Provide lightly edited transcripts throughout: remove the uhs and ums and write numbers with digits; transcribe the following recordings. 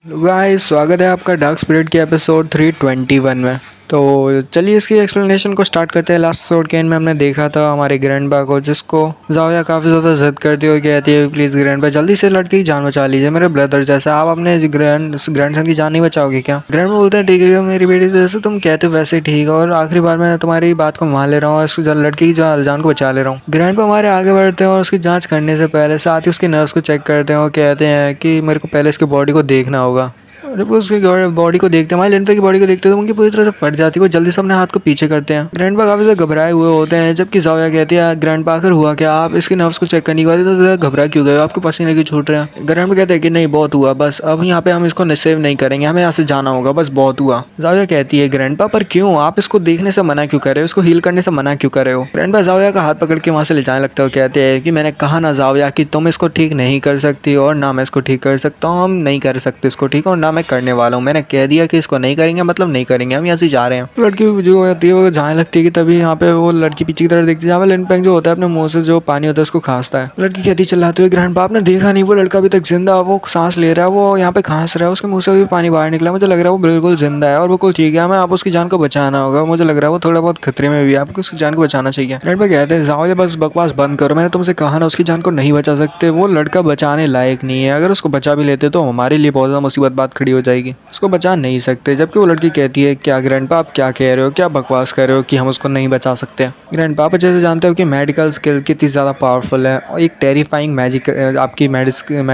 Guys स्वागत है आपका डार्क स्पिरिट के एपिसोड 321 में। तो चलिए इसकी एक्सप्लेनेशन को स्टार्ट करते हैं। लास्ट एपिसोड के एंड में हमने देखा था हमारे ग्रैंडपा को, जिसको जाओया काफ़ी ज़्यादा जिद करती हुई कहती है प्लीज़ ग्रैंडपा जल्दी से लड़के की जान बचा लीजिए, मेरे ब्रदर जैसा आप अपने ग्रैंडसन की जान नहीं बचाओगे क्या। ग्रैंडपा बोलते हैं ठीक है मेरी बेटी, तो जैसे तुम कहते हो वैसे ठीक है, और आखिरी बार मैं तुम्हारी बात को मान ले रहा हूँ और इस लड़के की जान को बचा ले रहा हूँ। ग्रैंडपा हमारे आगे बढ़ते हैं और उसकी जाँच करने से पहले साथ ही उसकी नर्व्स को चेक करते हैं और कहते हैं कि मेरे को पहले इसकी बॉडी को देखना होगा। जब वो उसकी बॉडी को देखते हैं, हमारे लिनफे की बॉडी को देखते हैं तो उनकी पूरी तरह से फट जाती है। वो जल्दी से अपने हाथ को पीछे करते हैं। ग्रैंडपा काफी ज्यादा घबराए हुए होते हैं, जबकि जाओया कहती है ग्रैंडपा आखिर हुआ क्या, आप इसकी नर्व्स को चेक करने के बाद तो ज्यादा घबरा क्यों गए हो, आपके पसीने क्यों छूट रहे हैं। ग्रैंडपा कहते हैं कि नहीं बहुत हुआ, बस अब यहाँ पे हम इसको सेव नहीं करेंगे, हमें यहाँ से जाना होगा, बस बहुत हुआ। जाओया कहती है ग्रैंडपा पर क्यों, आप इसको देखने से मना क्यों कर रहे हो, इसको हील करने से मना क्यों कर रहे हो। ग्रैंडपा जाओया का हाथ पकड़ के वहां से ले जाने लगता है। कहते हैं कि मैंने कहा ना जाओया कि तुम इसको ठीक नहीं कर सकती और ना मैं इसको ठीक कर सकता हूँ, हम नहीं कर सकते इसको ठीक, और ना मैं करने वाला हूँ। मैंने कह दिया कि इसको नहीं करेंगे मतलब नहीं करेंगे, हम यहाँ से जा रहे हैं। तो लड़की जो होती है वो जाने लगती है कि तभी यहाँ पे वो लड़की पीछे की तरफ देखती है, जहाँ पे लिनफेंग जो होता है अपने मुंह से जो पानी होता है उसको खांसता है। लड़की कहती चिल्लाते हुए ग्रैंडपा आपने देखा नहीं वो लड़का अभी तक जिंदा, वो सांस ले रहा है, वो यहाँ पे खांस रहा है, उसके मुंह से भी पानी बाहर निकला, मुझे लग रहा है वो बिल्कुल जिंदा है और बिल्कुल ठीक है, हमें आप उसकी जान को बचाना होगा, मुझे लग रहा है वो थोड़ा बहुत खतरे में भी है, आपको उसकी जान को बचाना चाहिए। ग्रैंडपा कहते हैं जाओ ये बस बकवास बंद करो, मैंने तुमसे कहा ना उसकी जान को नहीं बचा सकते, वो लड़का बचाने लायक नहीं है, अगर उसको बचा भी लेते तो हमारे लिए बहुत ज्यादा मुसीबत बात खड़ी हो जाएगी, उसको बचा नहीं सकते। जबकि वो लड़की कहती है क्या ग्रैंडपा आप क्या कह रहे हो, क्या बकवास कर रहे हो कि हम उसको नहीं बचा सकते। ग्रैंडपा आप जैसे जानते हो कि मेडिकल स्किल कितनी ज़्यादा पावरफुल है और एक टेरिफाइंग मैजिक आपकी मेडिसिन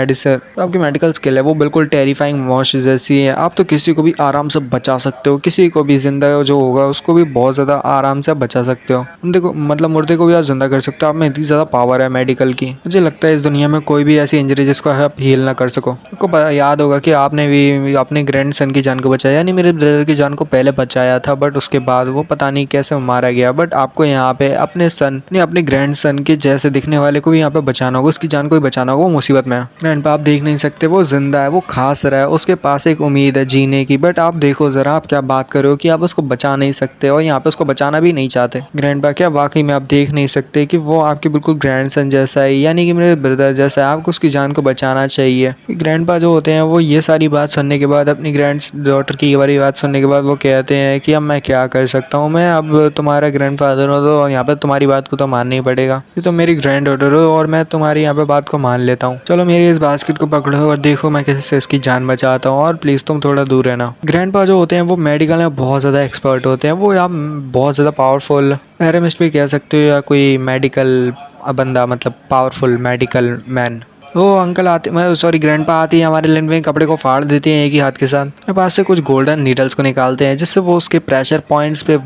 आपकी मेडिकल स्किल है वो बिल्कुल टेरिफाइंग मौत जैसी है, आप तो किसी को भी आराम से बचा सकते हो, किसी को भी जिंदा जो होगा उसको भी बहुत ज़्यादा आराम से बचा सकते हो, देखो मतलब मुर्दे को भी आप जिंदा कर सकते हो, आप में इतनी ज़्यादा पावर है मेडिकल की। मुझे लगता है इस दुनिया में कोई भी ऐसी इंजरी जिसको आप हील ना कर सको। आपको याद होगा कि आपने भी अपने ग्रैंड सन की जान को बचाया, यानी मेरे ब्रदर की जान को पहले बचाया था, बट उसके बाद वो पता नहीं कैसे मारा गया, बट आपको यहाँ पे अपने सन नहीं अपने ग्रैंड सन के जैसे दिखने वाले को भी यहाँ पे बचाना होगा, उसकी जान को भी बचाना होगा, वो मुसीबत में है। ग्रैंडपा आप देख नहीं सकते वो जिंदा है, वो खास रहा है, उसके पास एक उम्मीद है जीने की, बट आप देखो जरा आप क्या बात कर रहे हो कि आप उसको बचा नहीं सकते और यहाँ पे उसको बचाना भी नहीं चाहते। ग्रैंडपा क्या वाकई में आप देख नहीं सकते कि वो आपके बिल्कुल ग्रैंड सन जैसा है, यानी कि मेरे ब्रदर जैसा है, आपको उसकी जान को बचाना चाहिए। ग्रैंडपा जो होते हैं वो ये सारी बात सुनने के बाद, अपनी ग्रैंड डॉटर की ये वाली बात सुनने के बाद वो कहते हैं कि अब मैं क्या कर सकता हूँ, मैं अब तुम्हारा ग्रैंडफादर हूँ तो यहाँ पे तुम्हारी बात को तो मानना ही पड़ेगा, ये तो मेरी ग्रैंड डॉटर हो और मैं तुम्हारी यहाँ पे बात को मान लेता हूँ, चलो मेरी इस बास्केट को पकड़ो और देखो मैं कैसे से इसकी जान बचाता हूँ और प्लीज़ तुम थोड़ा दूर रहना। ग्रैंडपा जो होते हैं वो मेडिकल में बहुत ज़्यादा एक्सपर्ट होते हैं, वो यहाँ बहुत ज़्यादा पावरफुल पैरामिस्ट भी कह सकते हो या कोई मेडिकल बंदा, मतलब पावरफुल मेडिकल मैन। वो अंकल आते मतलब सॉरी ग्रैंडपा आती है, हमारे लिन में कपड़े को फाड़ देते हैं एक ही हाथ के साथ, अपने पास से कुछ गोल्डन नीडल्स को निकालते हैं जिससे वो उसके प्रेशर पॉइंट्स पे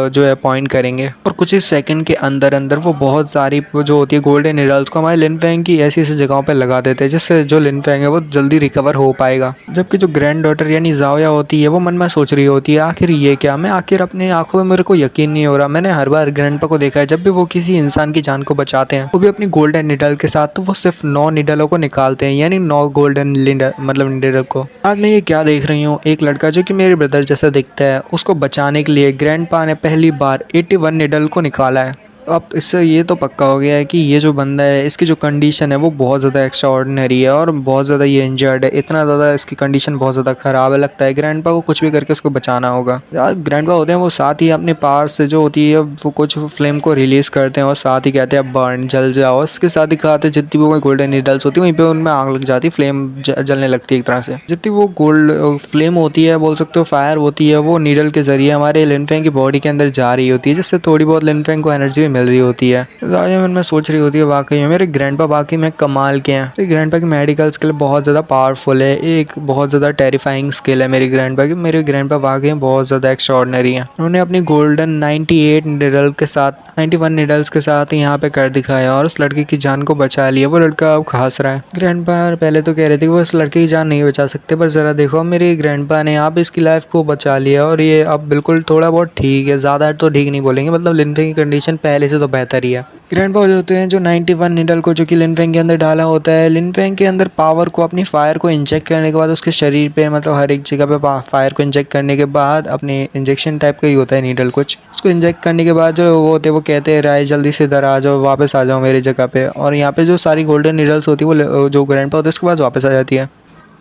जो है पॉइंट करेंगे और कुछ ही सेकंड के अंदर अंदर वो बहुत सारी जो होती है गोल्डन नीडल्स को हमारे लिन फैंग की ऐसी ऐसी जगहों पे लगा देते हैं जिससे जो लिन फैंग है वो जल्दी रिकवर हो पाएगा। जबकि जो ग्रैंड डॉटर यानी जाओया होती है वो मन में सोच रही होती है आखिर ये क्या, मैं आखिर अपने आंखों में मेरे को यकीन नहीं हो रहा, मैंने हर बार ग्रैंडपा को देखा है जब भी वो किसी इंसान की जान को बचाते हैं वो भी अपनी गोल्डन नीडल के साथ, तो वो सिर्फ 9 नीडलों को निकालते हैं, यानी 9 गोल्डन मतलब नीडल को। आज मैं ये क्या देख रही हूँ, एक लड़का जो कि मेरे ब्रदर जैसा दिखता है उसको बचाने के लिए ग्रैंडपा ने पहली बार 81 नीडल को निकाला है। अब इससे ये तो पक्का हो गया है कि ये जो बंदा है इसकी जो कंडीशन है वो बहुत ज़्यादा एक्स्ट्रा ऑर्डिनरी है और बहुत ज़्यादा ये इंजर्ड है, इतना ज़्यादा इसकी कंडीशन बहुत ज़्यादा ख़राब है, लगता है ग्रैंडपा को कुछ भी करके उसको बचाना होगा। यार ग्रैंडपा होते हैं वो साथ ही अपने पावर से जो होती है वो कुछ फ्लेम को रिलीज़ करते हैं और साथ ही कहते हैं बर्न जल जाओ, इसके साथ ही कहते हैं जितनी वो गोल्डन नीडल्स होती है वहीं पर उनमें आग लग जाती है, फ्लेम जलने लगती है एक तरह से, जितनी वो गोल्ड फ्लेम होती है बोल सकते हो फायर होती है वो नीडल के जरिए हमारे लिनफेंग की बॉडी के अंदर जा रही होती है, जिससे थोड़ी बहुत लिनफेंग को एनर्जी मिल रही होती है। राजा मन में सोच रही होती है वाकई में मेरे ग्रैंडपा वाकई में कमाल के हैं, मेरे ग्रैंडपा की मेडिकल स्किल बहुत ज़्यादा पावरफुल है, एक बहुत ज़्यादा टेरिफाइंग स्किल है मेरी ग्रैंडपा की, मेरे ग्रैंडपा वाकई में बहुत ज़्यादा एक्स्ट्राऑर्डिनरी है। उन्होंने अपनी गोल्डन 98 निडल के साथ 91 निडल्स के साथ यहाँ पे कर दिखाया और उस लड़के की जान को बचा लिया, वो लड़का अब खास रहा है। ग्रैंडपा पहले तो कह रहे थे कि वो इस लड़के की जान नहीं बचा सकते, पर ज़रा देखो मेरी ग्रैंडपा ने आप इसकी लाइफ को बचा लिया और ये अब बिल्कुल थोड़ा बहुत ठीक है, ज़्यादा तो ठीक नहीं बोलेंगे, मतलब लिनफेंग की कंडीशन पहले से तो बेहतर ही है। ग्रैंडपा जो होते हैं जो 91 नीडल को जो कि लिनफेंग के अंदर डाला होता है, लिनफेंग के अंदर पावर को अपनी फायर को इंजेक्ट करने के बाद उसके शरीर पे मतलब हर एक जगह पे फायर को इंजेक्ट करने के बाद अपने इंजेक्शन टाइप का ही होता है नीडल कुछ, उसको इंजेक्ट करने के बाद जो वो होते हैं वो कहते हैं राय जल्दी से इधर आ जाओ, वापस आ जाओ मेरी जगह पे, और यहाँ पे जो सारी गोल्डन नीडल्स होती है वो जो ग्रैंडपा होता है उसके बाद वापस आ जाती है।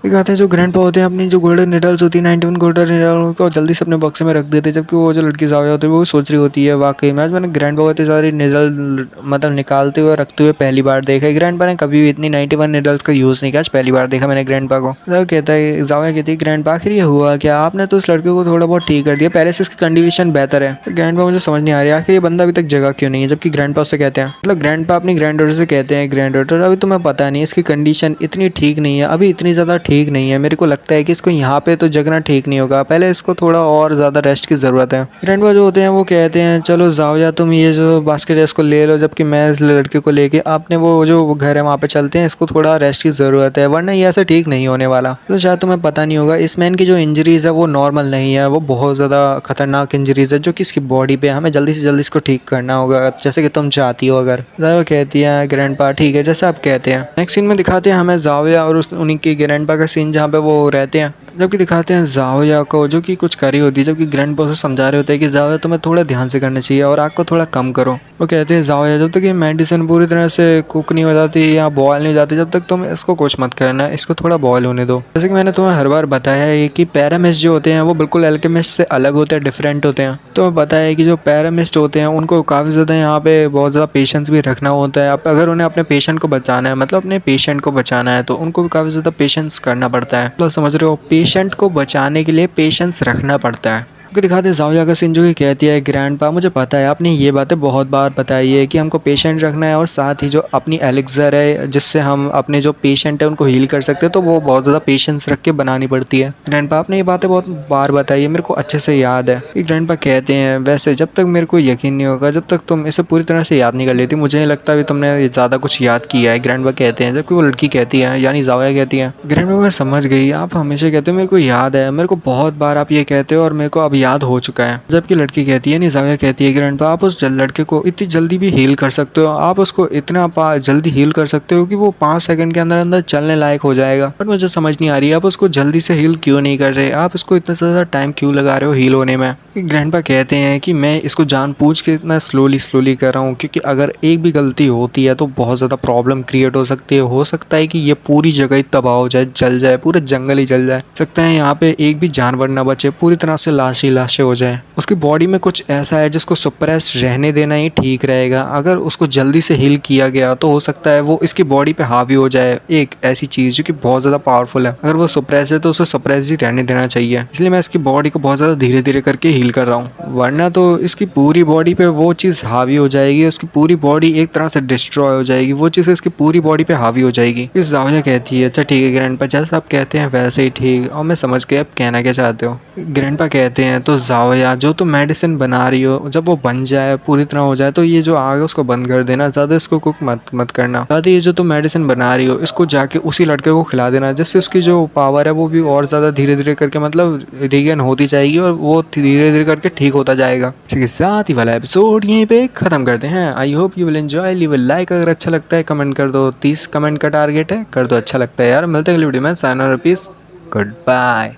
दिखाते हैं जो ग्रैंडपा होते हैं अपनी जो गोल्डन निडल्स होती है 91 गोल्डन निडल को जल्दी से अपने बक्से में रख देते हैं, जबकि वो जो लड़की जाया होती है वो सोच रही होती है वाकई में आज मैंने ग्रैंडपा को इतनी सारी निडल मतलब निकालते हुए रखते हुए पहली बार देखा है। ग्रैंडपा ने कभी भी इतनी 91 निडल्स का यूज़ नहीं किया, आज पहली बार देखा मैंने ग्रैंडपा को। कहता है जाया कहती है ग्रैंडपा आखिर ये हुआ क्या, आपने तो उस लड़के को थोड़ा बहुत ठीक कर दिया, पहले से इसकी कंडीशन बेहतर है। तो ग्रैंडपा मुझे समझ नहीं आ रही आखिर ये बंदा अभी तक जगह क्यों नहीं है, जबकि ग्रैंडपा उससे कहते हैं मतलब ग्रैंडपा अपनी ग्रैंड डॉटर से कहते हैं ग्रैंड डॉटर अभी तुम्हें पता नहीं इसकी कंडीशन इतनी ठीक नहीं है, अभी इतनी ज़्यादा ठीक नहीं है, मेरे को लगता है कि इसको यहाँ पे तो जगना ठीक नहीं होगा, पहले इसको थोड़ा और ज़्यादा रेस्ट की ज़रूरत है। ग्रैंडपा जो होते हैं वो कहते हैं चलो जाओ या तुम ये जो बास्केट है इसको ले लो, जबकि मैं इस लड़के को लेके आपने वो जो घर है वहाँ पे चलते हैं, इसको थोड़ा रेस्ट की ज़रूरत है वरना ये ऐसे ठीक नहीं होने वाला। तो शायद तुम्हें पता नहीं होगा इस मैन की जो इंजरीज है वो नॉर्मल नहीं है, वो बहुत ज़्यादा खतरनाक इंजरीज है जो कि इसकी बॉडी पे हमें जल्दी से जल्दी इसको ठीक करना होगा जैसे कि तुम चाहती हो। अगर जाओ कहती है ग्रैंडपा ठीक है जैसा आप कहते हैं। नेक्स्ट सीन में दिखाते हैं हमें जाविया और उन्हीं की ग्रैंडपा का सीन जहाँ पे वो रहते हैं, जबकि दिखाते हैं जाविया को जो कि कुछ करी होती है, जबकि ग्रैंडपा उसे समझा रहे होते हैं कि जाविया तुम्हें थोड़ा ध्यान से करना चाहिए और आग को थोड़ा कम करो। वो कहते हैं जाविया जब तक ये मेडिसिन पूरी तरह से कुक नहीं हो जाती या बॉयल नहीं हो जाती जब तक तुम इसको कुछ मत करना, इसको थोड़ा बॉयल होने दो। जैसे कि मैंने तुम्हें हर बार बताया है कि पैरामिस्ट जो होते हैं वो बिल्कुल एल्केमिस्ट से अलग होते हैं, डिफरेंट होते हैं। तो पता है कि जो पैरामिस्ट होते हैं उनको काफ़ी ज़्यादा यहाँ पे बहुत ज़्यादा पेशेंस भी रखना होता है। अब अगर उन्हें अपने पेशेंट को बचाना है मतलब अपने पेशेंट को बचाना है तो उनको भी काफ़ी ज़्यादा पेशेंस करना पड़ता है। तो समझ रहे हो, पेशेंट को बचाने के लिए पेशेंस रखना पड़ता है। दिखाते जाविया का सीन जो कि कहती है ग्रैंडपा मुझे पता है आपने ये बातें बहुत बार बताई है कि हमको पेशेंट रखना है और साथ ही जो अपनी एलिक्सर है जिससे हम अपने जो पेशेंट है उनको हील कर सकते हैं तो वो बहुत ज़्यादा पेशेंस रख के बनानी पड़ती है। ग्रैंडपा आपने ये बातें बहुत बार बताई है, मेरे को अच्छे से याद है। ग्रैंडपा कहते हैं वैसे जब तक मेरे को यकीन नहीं होगा जब तक तुम इसे पूरी तरह से याद नहीं कर लेती मुझे नहीं लगता अभी तुमने ज़्यादा कुछ याद किया है। ग्रैंडपा कहते हैं, जबकि वो लड़की कहती है यानी जाविया कहती है ग्रैंडपा मैं समझ गई, आप हमेशा कहते हो मेरे को याद है, मेरे को बहुत बार आप ये कहते हो और मेरे को अब याद हो चुका है। जबकि लड़की कहती है नहीं जाविया कहती है ग्रैंडपा आप उस लड़के को इतनी जल्दी भी हील कर सकते हो, आप उसको इतना जल्दी हील कर सकते हो कि वो 5 सेकंड के अंदर अंदर चलने लायक हो जाएगा। बट मुझे समझ नहीं आ रही है आप उसको जल्दी से हील क्यों नहीं कर रहे, आप इसको इतना ज़्यादा टाइम क्यों लगा रहे हो हील होने में। ग्रैंडपा कहते हैं कि मैं इसको जानबूझ के इतना स्लोली कर रहा हूँ क्योंकि अगर एक भी गलती होती है तो बहुत ज़्यादा प्रॉब्लम क्रिएट हो सकती है, हो सकता है कि ये पूरी जगह ही तबाह हो जाए, जल जाए, पूरा जंगल ही जल जाए, सकता है यहाँ पे एक भी जानवर ना बचे, पूरी तरह से लाशें हो जाए। उसकी बॉडी में कुछ ऐसा है जिसको सप्रेस रहने देना ही ठीक रहेगा, अगर उसको जल्दी से हील किया गया तो हो सकता है वो इसकी बॉडी पे हावी हो जाए एक ऐसी चीज़ जो कि बहुत ज़्यादा पावरफुल है, अगर वो सप्रेस है तो उसे सप्रेस ही रहने देना चाहिए। इसलिए मैं इसकी बॉडी को बहुत ज़्यादा धीरे धीरे करके हील कर रहा हूँ, वरना तो इसकी पूरी बॉडी पे वो चीज़ हावी हो जाएगी, उसकी पूरी बॉडी एक तरह से डिस्ट्रॉय हो जाएगी, वो चीज़ इसकी पूरी बॉडी पे हावी हो जाएगी। इस जाविया कहती है अच्छा ठीक है ग्रैंडपा जैसा आप कहते हैं वैसे ही ठीक, और मैं समझ गया आप कहना क्या चाहते हो। ग्रैंडपा कहते हैं तो जाविया जो तुम मेडिसिन बना रही हो जब वो बन जाए पूरी तरह हो जाए तो ये जो आग है उसको बंद कर देना, ज़्यादा इसको कुक मत करना, ज़्यादा ये जो तुम मेडिसिन बना रही हो इसको जाके उसी लड़के को खिला देना, जिससे उसकी जो पावर है वो भी और ज़्यादा धीरे धीरे करके मतलब रिगेन होती जाएगी और वो धीरे धीरे करके ठीक होता जाएगा। इसी के साथ ही वाला एपिसोड यहीं पे ख़त्म करते हैं। I hope you will enjoy, leave a like, अगर अच्छा लगता है कमेंट कर दो, 30 कमेंट का टारगेट है, कर दो, अच्छा लगता है यार। मिलते हैं अगली वीडियो में, साइन और पीस, गुड बाय।